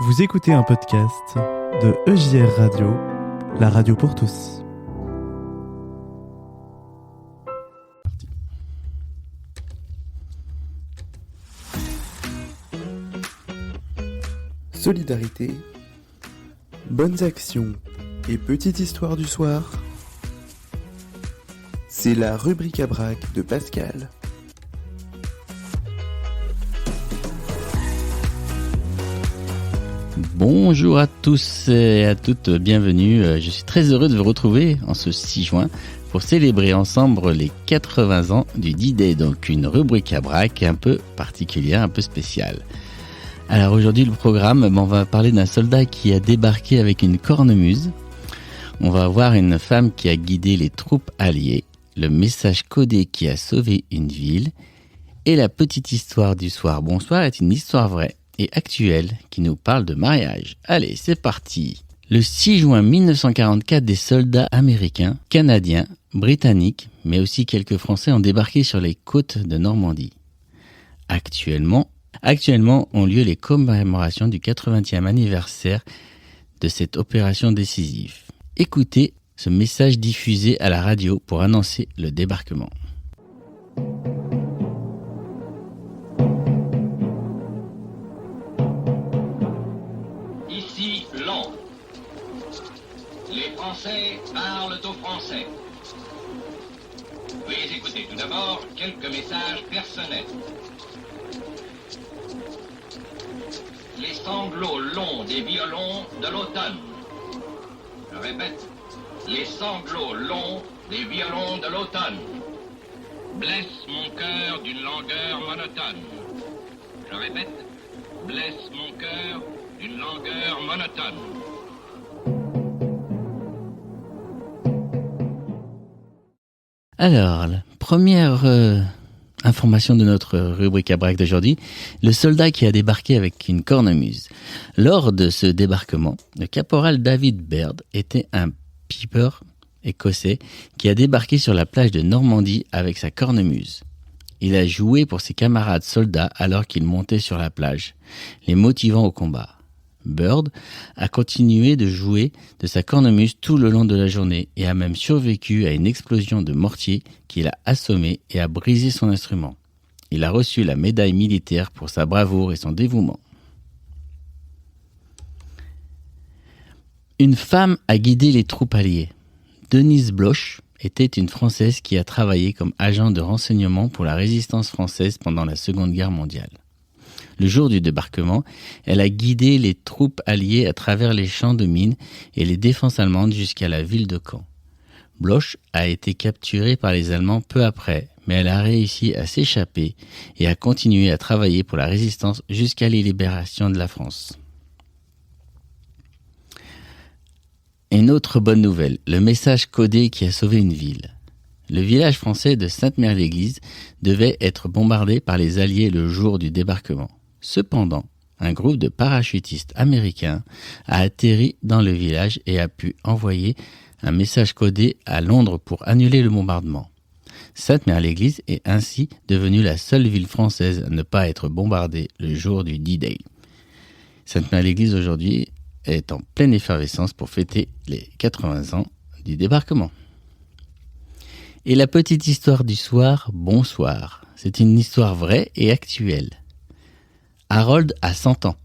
Vous écoutez un podcast de EJR Radio, la radio pour tous. Solidarité, bonnes actions et petite histoire du soir. C'est la rubrique à brac de Pascal. Bonjour à tous et à toutes, bienvenue. Je suis très heureux de vous retrouver en ce 6 juin pour célébrer ensemble les 80 ans du D-Day, donc une rubrique à brac un peu particulière, un peu spéciale. Alors aujourd'hui le programme, on va parler d'un soldat qui a débarqué avec une cornemuse. On va voir une femme qui a guidé les troupes alliées, le message codé qui a sauvé une ville et la petite histoire du soir. Bonsoir est une histoire vraie et actuelle qui nous parle de mariage. Allez, c'est parti. Le 6 juin 1944, des soldats américains, canadiens, britanniques, mais aussi quelques Français ont débarqué sur les côtes de Normandie. Actuellement ont lieu les commémorations du 80e anniversaire de cette opération décisive. Écoutez ce message diffusé à la radio pour annoncer le débarquement. Ici Londres. Les Français parlent aux Français. Veuillez écouter tout d'abord quelques messages personnels. Les sanglots longs des violons de l'automne. Je répète, les sanglots longs des violons de l'automne blessent mon cœur d'une langueur monotone. Je répète, blessent mon cœur d'une langueur monotone. Alors, la première information de notre rubrique à brac d'aujourd'hui, le soldat qui a débarqué avec une cornemuse. Lors de ce débarquement, le caporal David Baird était un piper écossais qui a débarqué sur la plage de Normandie avec sa cornemuse. Il a joué pour ses camarades soldats alors qu'ils montaient sur la plage, les motivant au combat. Baird a continué de jouer de sa cornemuse tout le long de la journée et a même survécu à une explosion de mortier qui l'a assommé et a brisé son instrument. Il a reçu la médaille militaire pour sa bravoure et son dévouement. Une femme a guidé les troupes alliées. Denise Bloch était une Française qui a travaillé comme agent de renseignement pour la résistance française pendant la Seconde Guerre mondiale. Le jour du débarquement, elle a guidé les troupes alliées à travers les champs de mines et les défenses allemandes jusqu'à la ville de Caen. Bloch a été capturée par les Allemands peu après, mais elle a réussi à s'échapper et a continué à travailler pour la résistance jusqu'à la libération de la France. Une autre bonne nouvelle, le message codé qui a sauvé une ville. Le village français de Sainte-Mère-l'Église devait être bombardé par les Alliés le jour du débarquement. Cependant, un groupe de parachutistes américains a atterri dans le village et a pu envoyer un message codé à Londres pour annuler le bombardement. Sainte-Mère-l'Église est ainsi devenue la seule ville française à ne pas être bombardée le jour du D-Day. Sainte-Mère-l'Église aujourd'hui est en pleine effervescence pour fêter les 80 ans du débarquement. Et la petite histoire du soir, bonsoir. C'est une histoire vraie et actuelle. Harold a 100 ans.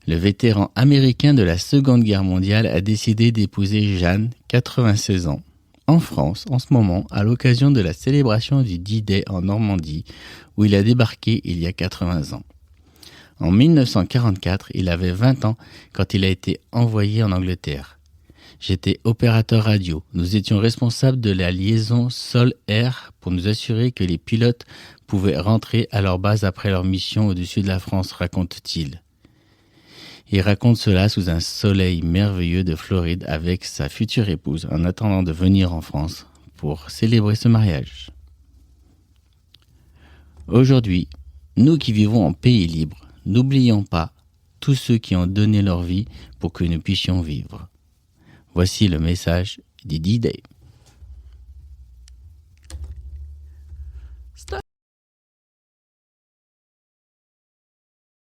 Le vétéran américain de la Seconde Guerre mondiale a décidé d'épouser Jeanne, 96 ans, en France en ce moment à l'occasion de la célébration du D-Day en Normandie où il a débarqué il y a 80 ans. En 1944, il avait 20 ans quand il a été envoyé en Angleterre. J'étais opérateur radio. Nous étions responsables de la liaison sol-air pour nous assurer que les pilotes pouvaient rentrer à leur base après leur mission au-dessus de la France, raconte-t-il. Il raconte cela sous un soleil merveilleux de Floride avec sa future épouse en attendant de venir en France pour célébrer ce mariage. Aujourd'hui, nous qui vivons en pays libre, n'oublions pas tous ceux qui ont donné leur vie pour que nous puissions vivre. Voici le message du D-Day.